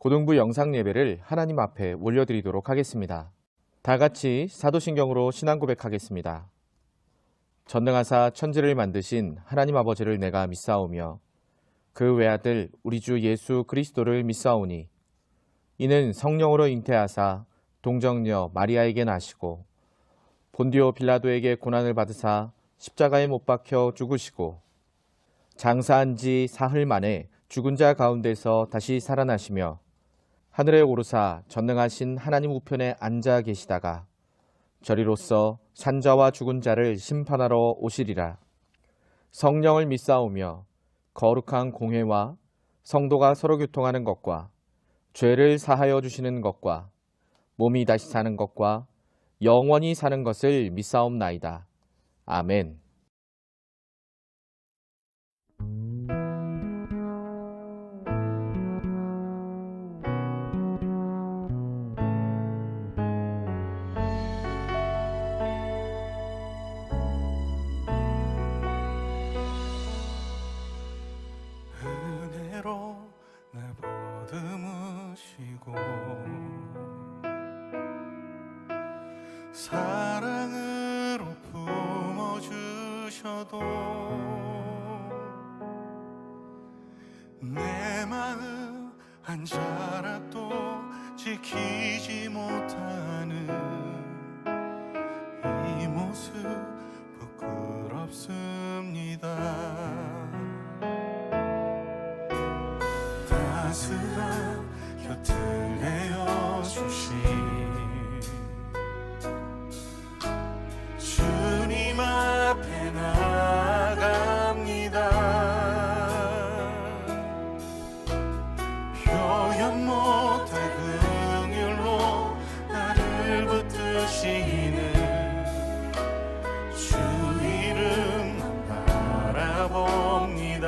고등부 영상 예배를 하나님 앞에 올려드리도록 하겠습니다. 다 같이 사도신경으로 신앙 고백하겠습니다. 전능하사 천지를 만드신 하나님 아버지를 내가 믿사오며 그 외아들 우리 주 예수 그리스도를 믿사오니 이는 성령으로 잉태하사 동정녀 마리아에게 나시고 본디오 빌라도에게 고난을 받으사 십자가에 못 박혀 죽으시고 장사한 지 사흘 만에 죽은 자 가운데서 다시 살아나시며 하늘에 오르사 전능하신 하나님 우편에 앉아 계시다가 저리로서 산자와 죽은 자를 심판하러 오시리라. 성령을 믿사오며 거룩한 공회와 성도가 서로 교통하는 것과 죄를 사하여 주시는 것과 몸이 다시 사는 것과 영원히 사는 것을 믿사옵나이다. 아멘. 은혜로 날 보듬으시고 사랑으로 품어주셔도 내 마음 한 자락도 지키지 못하는 이 모습 부끄럽습니다. 따스한 곁을 내어주신 주님 앞에 나갑니다. 표현 못할 긍휼로 나를 붙드시는 주 이름만 바라봅니다.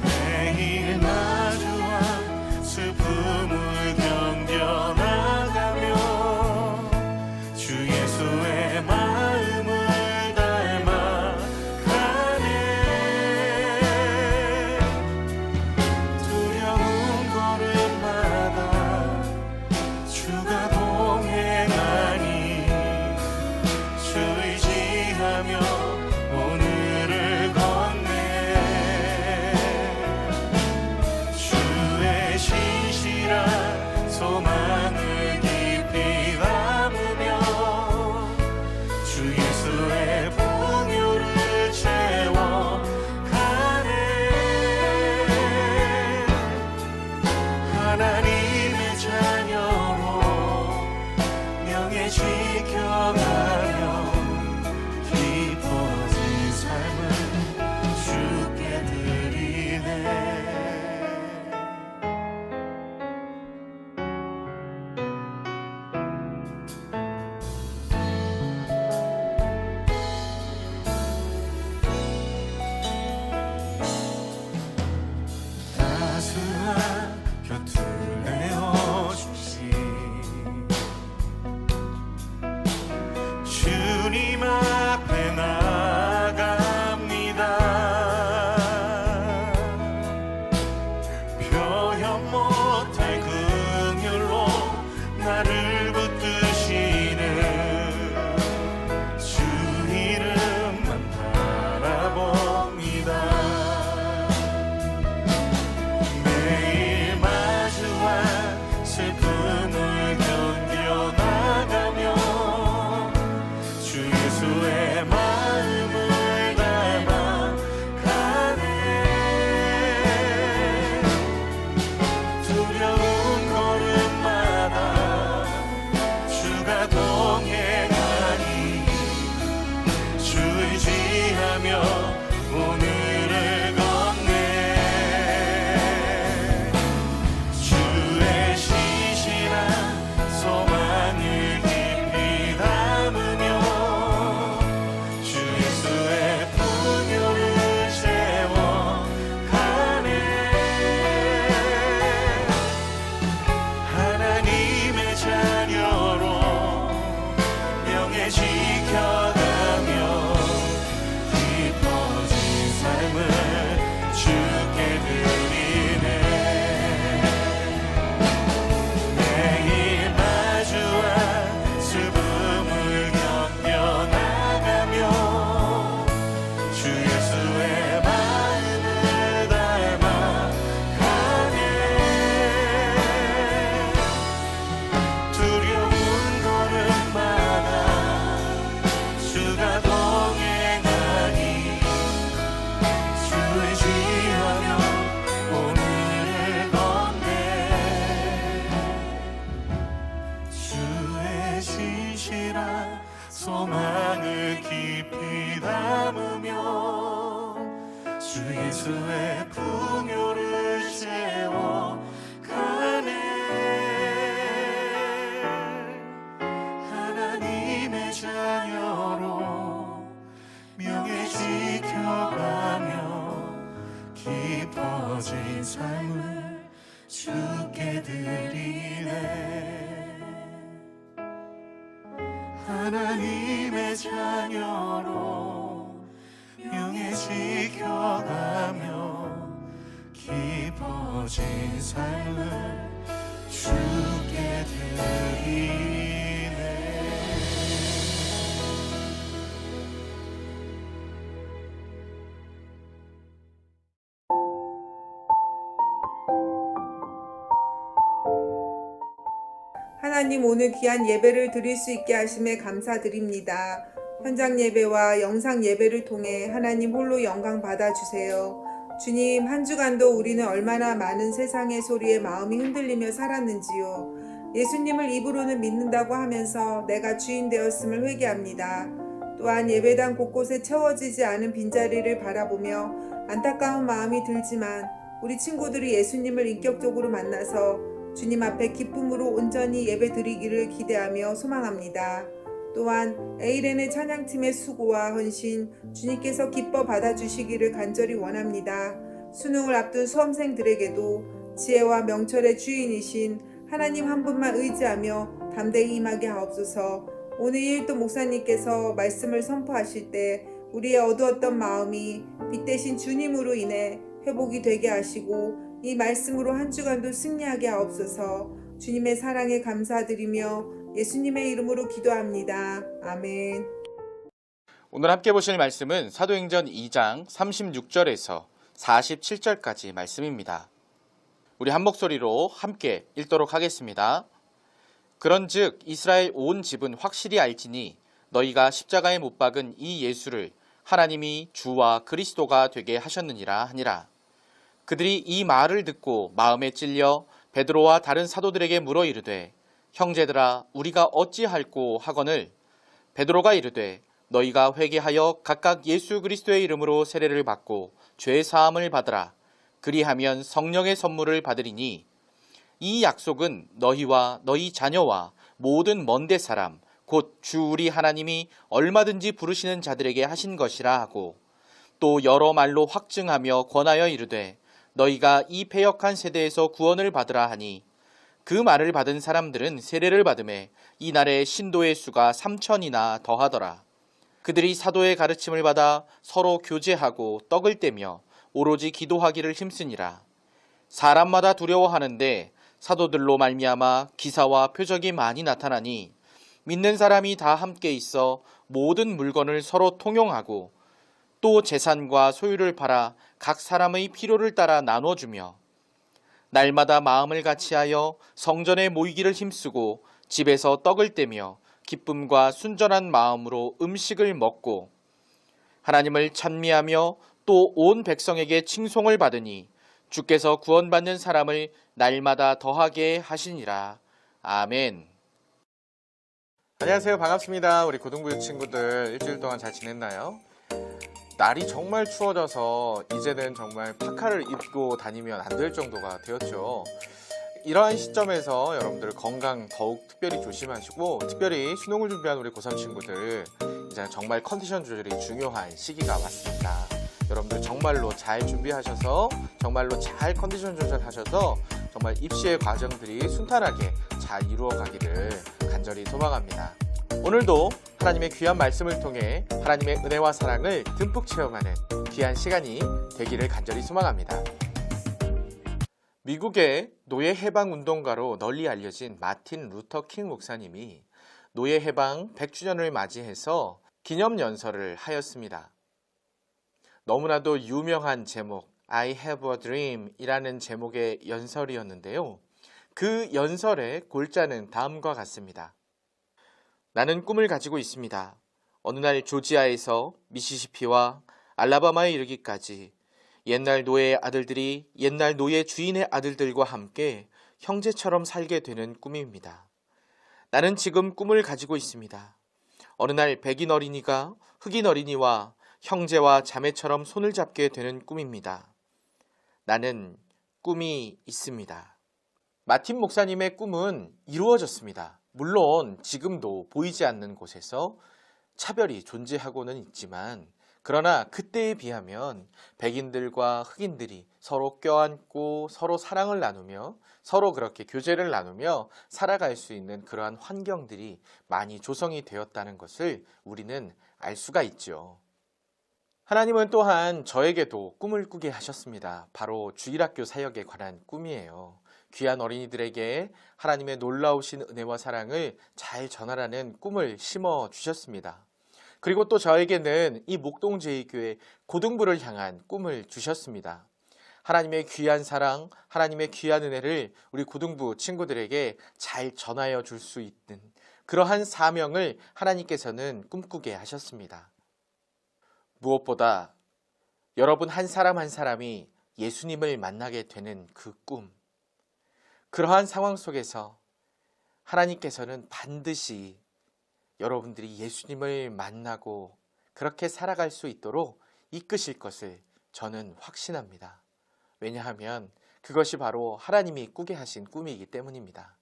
매일 마주한 슬픔을 견뎌나가며 주 예수의 마음을 닮아가네. 두려운 걸음마다 주가 동행하니 주 의지하며 오늘을 걷네. 주의 신실한 소망을 깊이 담으며 주 예수의 풍요를 채워가네. 하나님의 자녀로 명예 지켜가며 깊어진 삶을 주께 드리네. 따스한 곁을 내어주신 주님 앞에 나갑니다. 표현 못할 긍휼로 나를 붙드시는 주 이름만 바라봅니다. 매일 마주한 슬픔을 견뎌나가며 주 예수의 마음을 닮아가네. 주의 풍요를 채워가네. 하나님의 자녀로 명예 지켜가며 깊어진 삶을 주께 드리네. 하나님의 자녀로 명예 지켜가며 깊어진 삶을 주께 드리네. 하나님, 오늘 귀한 예배를 드릴 수 있게 하심에 감사드립니다. 현장 예배와 영상 예배를 통해 하나님 홀로 영광 받아주세요. 주님, 한 주간도 우리는 얼마나 많은 세상의 소리에 마음이 흔들리며 살았는지요. 예수님을 입으로는 믿는다고 하면서 내가 주인 되었음을 회개합니다. 또한 예배당 곳곳에 채워지지 않은 빈자리를 바라보며 안타까운 마음이 들지만 우리 친구들이 예수님을 인격적으로 만나서 주님 앞에 기쁨으로 온전히 예배드리기를 기대하며 소망합니다. 또한 에이렌의 찬양팀의 수고와 헌신 주님께서 기뻐 받아주시기를 간절히 원합니다. 수능을 앞둔 수험생들에게도 지혜와 명철의 주인이신 하나님 한 분만 의지하며 담대히 임하게 하옵소서. 오늘 이일도 목사님께서 말씀을 선포하실 때 우리의 어두웠던 마음이 빛 대신 주님으로 인해 회복이 되게 하시고 이 말씀으로 한 주간도 승리하게 하옵소서. 주님의 사랑에 감사드리며 예수님의 이름으로 기도합니다. 아멘. 오늘 함께 보실 말씀은 사도행전 2장 36절에서 47절까지 말씀입니다. 우리 한 목소리로 함께 읽도록 하겠습니다. 그런즉 이스라엘 온 집은 확실히 알지니 너희가 십자가에 못 박은 이 예수를 하나님이 주와 그리스도가 되게 하셨느니라 하니라. 그들이 이 말을 듣고 마음에 찔려 베드로와 다른 사도들에게 물어 이르되 형제들아 우리가 어찌할꼬 하거늘 베드로가 이르되 너희가 회개하여 각각 예수 그리스도의 이름으로 세례를 받고 죄 사함을 받으라. 그리하면 성령의 선물을 받으리니 이 약속은 너희와 너희 자녀와 모든 먼데 사람 곧 주 우리 하나님이 얼마든지 부르시는 자들에게 하신 것이라 하고 또 여러 말로 확증하며 권하여 이르되 너희가 이 패역한 세대에서 구원을 받으라 하니 그 말을 받은 사람들은 세례를 받음에 이날에 신도의 수가 3,000이나 더하더라. 그들이 사도의 가르침을 받아 서로 교제하고 떡을 떼며 오로지 기도하기를 힘쓰니라. 사람마다 두려워하는데 사도들로 말미암아 기사와 표적이 많이 나타나니 믿는 사람이 다 함께 있어 모든 물건을 서로 통용하고 또 재산과 소유를 팔아 각 사람의 필요를 따라 나눠주며 날마다 마음을 같이하여 성전에 모이기를 힘쓰고 집에서 떡을 떼며 기쁨과 순전한 마음으로 음식을 먹고 하나님을 찬미하며 또 온 백성에게 칭송을 받으니 주께서 구원받는 사람을 날마다 더하게 하시니라. 아멘. 안녕하세요. 반갑습니다. 우리 고등부유 친구들 일주일 동안 잘 지냈나요? 날이 정말 추워져서 이제는 정말 파카를 입고 다니면 안 될 정도가 되었죠. 이러한 시점에서 여러분들 건강 더욱 특별히 조심하시고 특별히 수능을 준비한 우리 고3 친구들 이제 정말 컨디션 조절이 중요한 시기가 왔습니다. 여러분들 정말로 잘 준비하셔서 정말로 잘 컨디션 조절하셔서 정말 입시의 과정들이 순탄하게 잘 이루어가기를 간절히 소망합니다. 오늘도 하나님의 귀한 말씀을 통해 하나님의 은혜와 사랑을 듬뿍 체험하는 귀한 시간이 되기를 간절히 소망합니다. 미국의 노예 해방 운동가로 널리 알려진 마틴 루터 킹 목사님이 노예 해방 100주년을 맞이해서 기념 연설을 하였습니다. 너무나도 유명한 제목 I have a dream 이라는 제목의 연설이었는데요. 그 연설의 골자는 다음과 같습니다. 나는 꿈을 가지고 있습니다. 어느 날 조지아에서 미시시피와 알라바마에 이르기까지 옛날 노예의 아들들이 옛날 노예 주인의 아들들과 함께 형제처럼 살게 되는 꿈입니다. 나는 지금 꿈을 가지고 있습니다. 어느 날 백인 어린이가 흑인 어린이와 형제와 자매처럼 손을 잡게 되는 꿈입니다. 나는 꿈이 있습니다. 마틴 목사님의 꿈은 이루어졌습니다. 물론 지금도 보이지 않는 곳에서 차별이 존재하고는 있지만, 그러나 그때에 비하면 백인들과 흑인들이 서로 껴안고 서로 사랑을 나누며 서로 그렇게 교제를 나누며 살아갈 수 있는 그러한 환경들이 많이 조성이 되었다는 것을 우리는 알 수가 있죠. 하나님은 또한 저에게도 꿈을 꾸게 하셨습니다. 바로 주일학교 사역에 관한 꿈이에요. 귀한 어린이들에게 하나님의 놀라우신 은혜와 사랑을 잘 전하라는 꿈을 심어 주셨습니다. 그리고 또 저에게는 이 목동제일교회 고등부를 향한 꿈을 주셨습니다. 하나님의 귀한 사랑, 하나님의 귀한 은혜를 우리 고등부 친구들에게 잘 전하여 줄 수 있는 그러한 사명을 하나님께서는 꿈꾸게 하셨습니다. 무엇보다 여러분 한 사람 한 사람이 예수님을 만나게 되는 그 꿈, 그러한 상황 속에서 하나님께서는 반드시 여러분들이 예수님을 만나고 그렇게 살아갈 수 있도록 이끄실 것을 저는 확신합니다. 왜냐하면 그것이 바로 하나님이 꾸게 하신 꿈이기 때문입니다.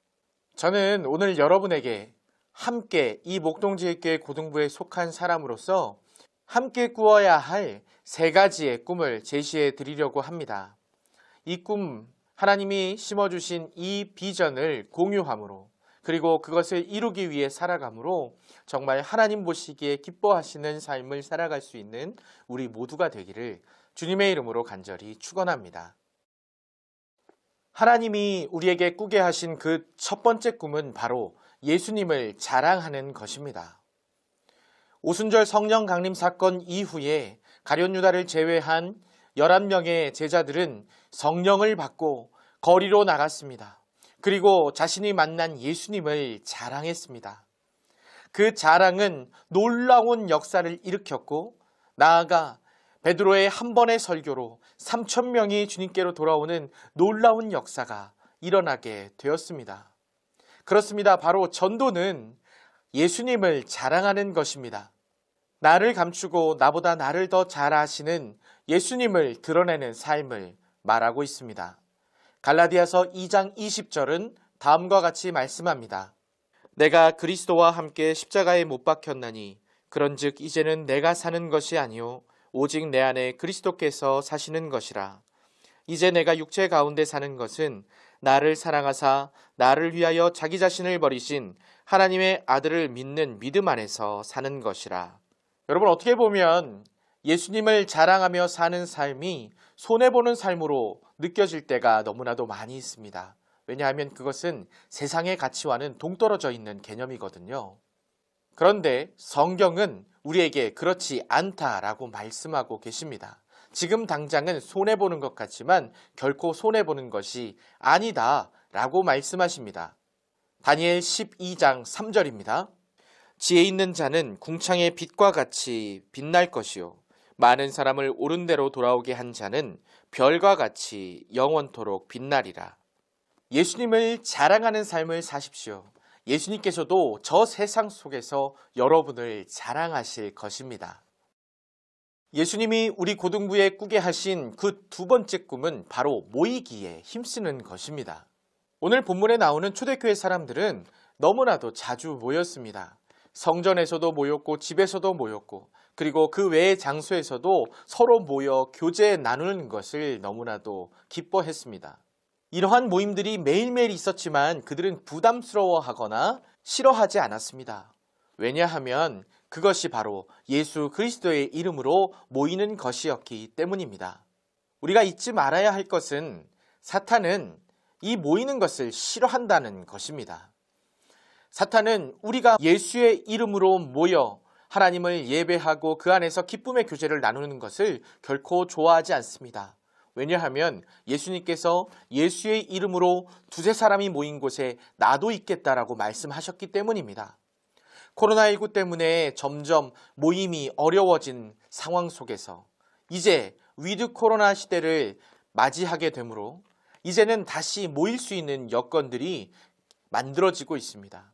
저는 오늘 여러분에게 함께 이 목동제일교회 고등부에 속한 사람으로서 함께 꾸어야 할 3가지의 꿈을 제시해 드리려고 합니다. 이 꿈, 하나님이 심어주신 이 비전을 공유함으로, 그리고 그것을 이루기 위해 살아감으로 정말 하나님 보시기에 기뻐하시는 삶을 살아갈 수 있는 우리 모두가 되기를 주님의 이름으로 간절히 축원합니다. 하나님이 우리에게 꾸게 하신 그 첫 번째 꿈은 바로 예수님을 자랑하는 것입니다. 오순절 성령 강림 사건 이후에 가룟 유다를 제외한 11명의 제자들은 성령을 받고 거리로 나갔습니다. 그리고 자신이 만난 예수님을 자랑했습니다. 그 자랑은 놀라운 역사를 일으켰고, 나아가 베드로의 한 번의 설교로 3,000명이 주님께로 돌아오는 놀라운 역사가 일어나게 되었습니다. 그렇습니다. 바로 전도는 예수님을 자랑하는 것입니다. 나를 감추고 나보다 나를 더 잘 아시는 예수님을 드러내는 삶을 말하고 있습니다. 갈라디아서 2장 20절은 다음과 같이 말씀합니다. 내가 그리스도와 함께 십자가에 못 박혔나니 그런즉 이제는 내가 사는 것이 아니요 오직 내 안에 그리스도께서 사시는 것이라. 이제 내가 육체 가운데 사는 것은 나를 사랑하사 나를 위하여 자기 자신을 버리신 하나님의 아들을 믿는 믿음 안에서 사는 것이라. 여러분, 어떻게 보면 예수님을 자랑하며 사는 삶이 손해보는 삶으로 느껴질 때가 너무나도 많이 있습니다. 왜냐하면 그것은 세상의 가치와는 동떨어져 있는 개념이거든요. 그런데 성경은 우리에게 그렇지 않다라고 말씀하고 계십니다. 지금 당장은 손해보는 것 같지만 결코 손해보는 것이 아니다라고 말씀하십니다. 다니엘 12장 3절입니다. 지혜 있는 자는 궁창의 빛과 같이 빛날 것이요 많은 사람을 옳은 대로 돌아오게 한 자는 별과 같이 영원토록 빛나리라. 예수님을 자랑하는 삶을 사십시오. 예수님께서도 저 세상 속에서 여러분을 자랑하실 것입니다. 예수님이 우리 고등부에 꾸게 하신 그 2번째 꿈은 바로 모이기에 힘쓰는 것입니다. 오늘 본문에 나오는 초대교회 사람들은 너무나도 자주 모였습니다. 성전에서도 모였고 집에서도 모였고, 그리고 그 외의 장소에서도 서로 모여 교제 나누는 것을 너무나도 기뻐했습니다. 이러한 모임들이 매일매일 있었지만 그들은 부담스러워하거나 싫어하지 않았습니다. 왜냐하면 그것이 바로 예수 그리스도의 이름으로 모이는 것이었기 때문입니다. 우리가 잊지 말아야 할 것은 사탄은 이 모이는 것을 싫어한다는 것입니다. 사탄은 우리가 예수의 이름으로 모여 하나님을 예배하고 그 안에서 기쁨의 교제를 나누는 것을 결코 좋아하지 않습니다. 왜냐하면 예수님께서 예수의 이름으로 2-3사람이 모인 곳에 나도 있겠다라고 말씀하셨기 때문입니다. 코로나19 때문에 점점 모임이 어려워진 상황 속에서 이제 위드 코로나 시대를 맞이하게 되므로 이제는 다시 모일 수 있는 여건들이 만들어지고 있습니다.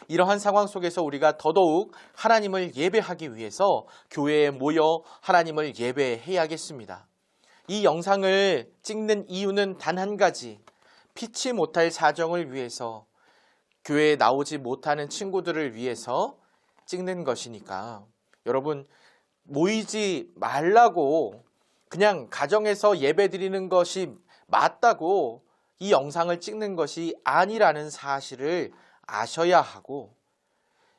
이러한 상황 속에서 우리가 더더욱 하나님을 예배하기 위해서 교회에 모여 하나님을 예배해야겠습니다. 이 영상을 찍는 이유는 단 한 가지, 피치 못할 사정을 위해서, 교회에 나오지 못하는 친구들을 위해서 찍는 것이니까 여러분 모이지 말라고, 그냥 가정에서 예배 드리는 것이 맞다고 이 영상을 찍는 것이 아니라는 사실을 아셔야 하고,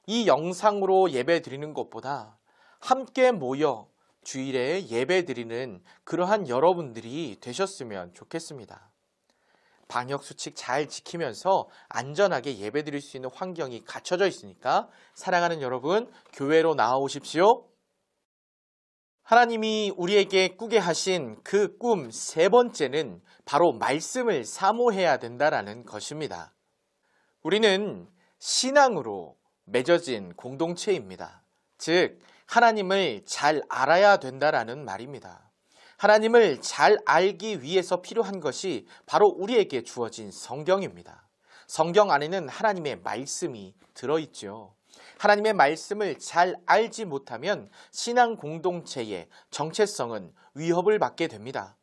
이 영상으로 예배 드리는 것보다 함께 모여 주일에 예배 드리는 그러한 여러분들이 되셨으면 좋겠습니다. 방역수칙 잘 지키면서 안전하게 예배 드릴 수 있는 환경이 갖춰져 있으니까 사랑하는 여러분, 교회로 나아오십시오. 하나님이 우리에게 꾸게 하신 그 꿈 세 번째는 바로 말씀을 사모해야 된다라는 것입니다. 우리는 신앙으로 맺어진 공동체입니다. 즉, 하나님을 잘 알아야 된다라는 말입니다. 하나님을 잘 알기 위해서 필요한 것이 바로 우리에게 주어진 성경입니다. 성경 안에는 하나님의 말씀이 들어있죠. 하나님의 말씀을 잘 알지 못하면 신앙 공동체의 정체성은 위협을 받게 됩니다.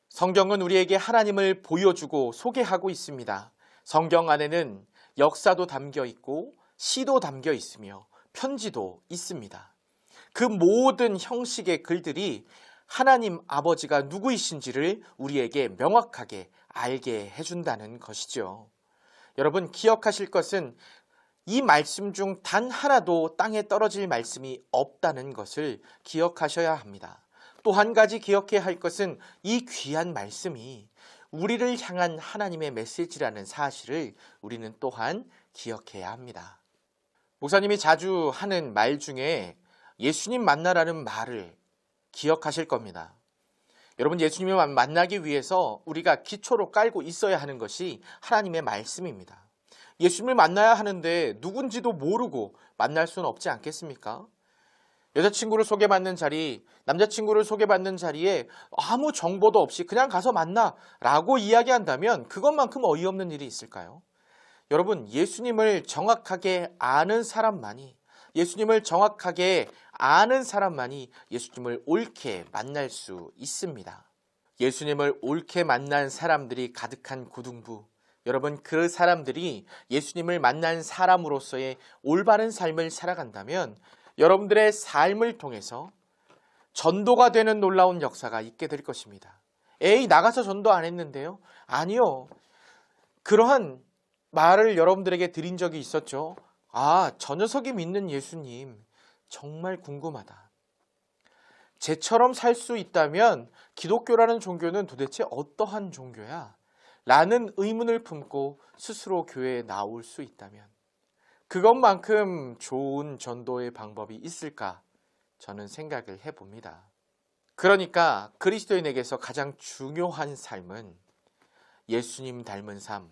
성경은 우리에게 하나님을 보여주고 소개하고 있습니다. 성경 안에는 역사도 담겨 있고 시도 담겨 있으며 편지도 있습니다. 그 모든 형식의 글들이 하나님 아버지가 누구이신지를 우리에게 명확하게 알게 해준다는 것이죠. 여러분, 기억하실 것은 이 말씀 중 단 하나도 땅에 떨어질 말씀이 없다는 것을 기억하셔야 합니다. 또 한 가지 기억해야 할 것은 이 귀한 말씀이 우리를 향한 하나님의 메시지라는 사실을 우리는 또한 기억해야 합니다. 목사님이 자주 하는 말 중에 예수님 만나라는 말을 기억하실 겁니다. 여러분, 예수님을 만나기 위해서 우리가 기초로 깔고 있어야 하는 것이 하나님의 말씀입니다. 예수님을 만나야 하는데 누군지도 모르고 만날 수는 없지 않겠습니까? 여자친구를 소개받는 자리, 남자친구를 소개받는 자리에 아무 정보도 없이 그냥 가서 만나라고 이야기한다면 그것만큼 어이없는 일이 있을까요? 여러분, 예수님을 정확하게 아는 사람만이, 예수님을 정확하게 아는 사람만이 예수님을 옳게 만날 수 있습니다. 예수님을 옳게 만난 사람들이 가득한 고등부, 여러분, 그 사람들이 예수님을 만난 사람으로서의 올바른 삶을 살아간다면 여러분들의 삶을 통해서 전도가 되는 놀라운 역사가 있게 될 것입니다. 에이, 나가서 전도 안 했는데요? 아니요. 그러한 말을 여러분들에게 드린 적이 있었죠. 아, 저 녀석이 믿는 예수님 정말 궁금하다. 쟤처럼 살 수 있다면 기독교라는 종교는 도대체 어떠한 종교야? 라는 의문을 품고 스스로 교회에 나올 수 있다면 그것만큼 좋은 전도의 방법이 있을까? 저는 생각을 해봅니다. 그러니까 그리스도인에게서 가장 중요한 삶은 예수님 닮은 삶,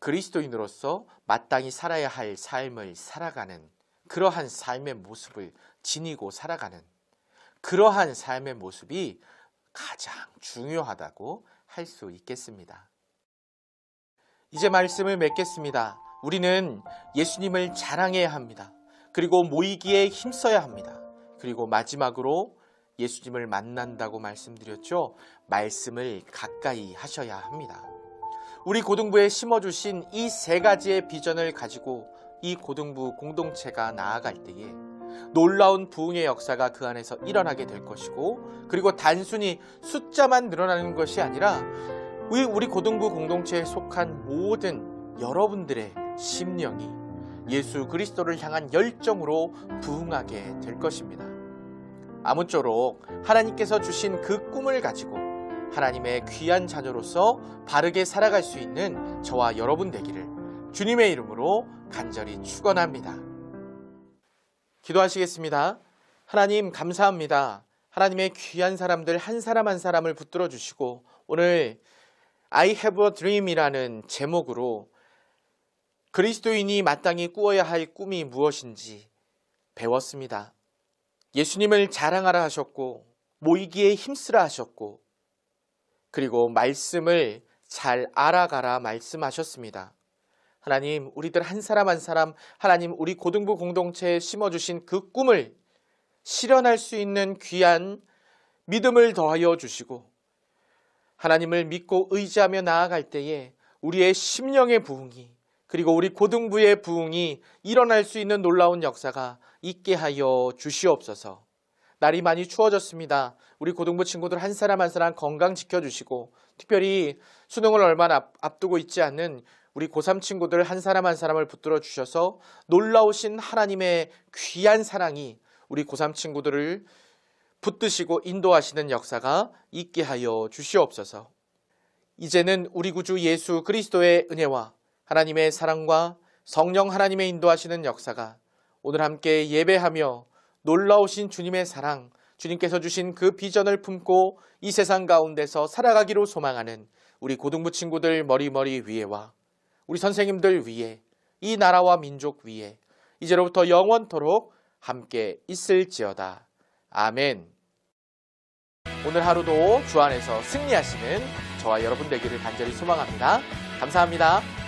그리스도인으로서 마땅히 살아야 할 삶을 살아가는 그러한 삶의 모습을 지니고 살아가는 그러한 삶의 모습이 가장 중요하다고 할 수 있겠습니다. 이제 말씀을 맺겠습니다. 우리는 예수님을 자랑해야 합니다. 그리고 모이기에 힘써야 합니다. 그리고 마지막으로 예수님을 만난다고 말씀드렸죠. 말씀을 가까이 하셔야 합니다. 우리 고등부에 심어주신 이 세 가지의 비전을 가지고 이 고등부 공동체가 나아갈 때에 놀라운 부흥의 역사가 그 안에서 일어나게 될 것이고, 그리고 단순히 숫자만 늘어나는 것이 아니라 우리 고등부 공동체에 속한 모든 여러분들의 심령이 예수 그리스도를 향한 열정으로 부흥하게 될 것입니다. 아무쪼록 하나님께서 주신 그 꿈을 가지고 하나님의 귀한 자녀로서 바르게 살아갈 수 있는 저와 여러분 되기를 주님의 이름으로 간절히 축원합니다. 기도하시겠습니다. 하나님, 감사합니다. 하나님의 귀한 사람들 한 사람 한 사람을 붙들어 주시고 오늘 I have a dream이라는 제목으로 그리스도인이 마땅히 꾸어야 할 꿈이 무엇인지 배웠습니다. 예수님을 자랑하라 하셨고 모이기에 힘쓰라 하셨고 그리고 말씀을 잘 알아가라 말씀하셨습니다. 하나님, 우리들 한 사람 한 사람 하나님 우리 고등부 공동체에 심어주신 그 꿈을 실현할 수 있는 귀한 믿음을 더하여 주시고 하나님을 믿고 의지하며 나아갈 때에 우리의 심령의 부흥이 그리고 우리 고등부의 부흥이 일어날 수 있는 놀라운 역사가 있게 하여 주시옵소서. 날이 많이 추워졌습니다. 우리 고등부 친구들 한 사람 한 사람 건강 지켜주시고 특별히 수능을 얼마 앞두고 있지 않는 우리 고3 친구들 한 사람 한 사람을 붙들어 주셔서 놀라우신 하나님의 귀한 사랑이 우리 고3 친구들을 붙드시고 인도하시는 역사가 있게 하여 주시옵소서. 이제는 우리 구주 예수 그리스도의 은혜와 하나님의 사랑과 성령 하나님의 인도하시는 역사가 오늘 함께 예배하며 놀라우신 주님의 사랑, 주님께서 주신 그 비전을 품고 이 세상 가운데서 살아가기로 소망하는 우리 고등부 친구들 머리머리 위에와 우리 선생님들 위에 이 나라와 민족 위에 이제로부터 영원토록 함께 있을지어다. 아멘. 오늘 하루도 주 안에서 승리하시는 저와 여러분 되기를 간절히 소망합니다. 감사합니다.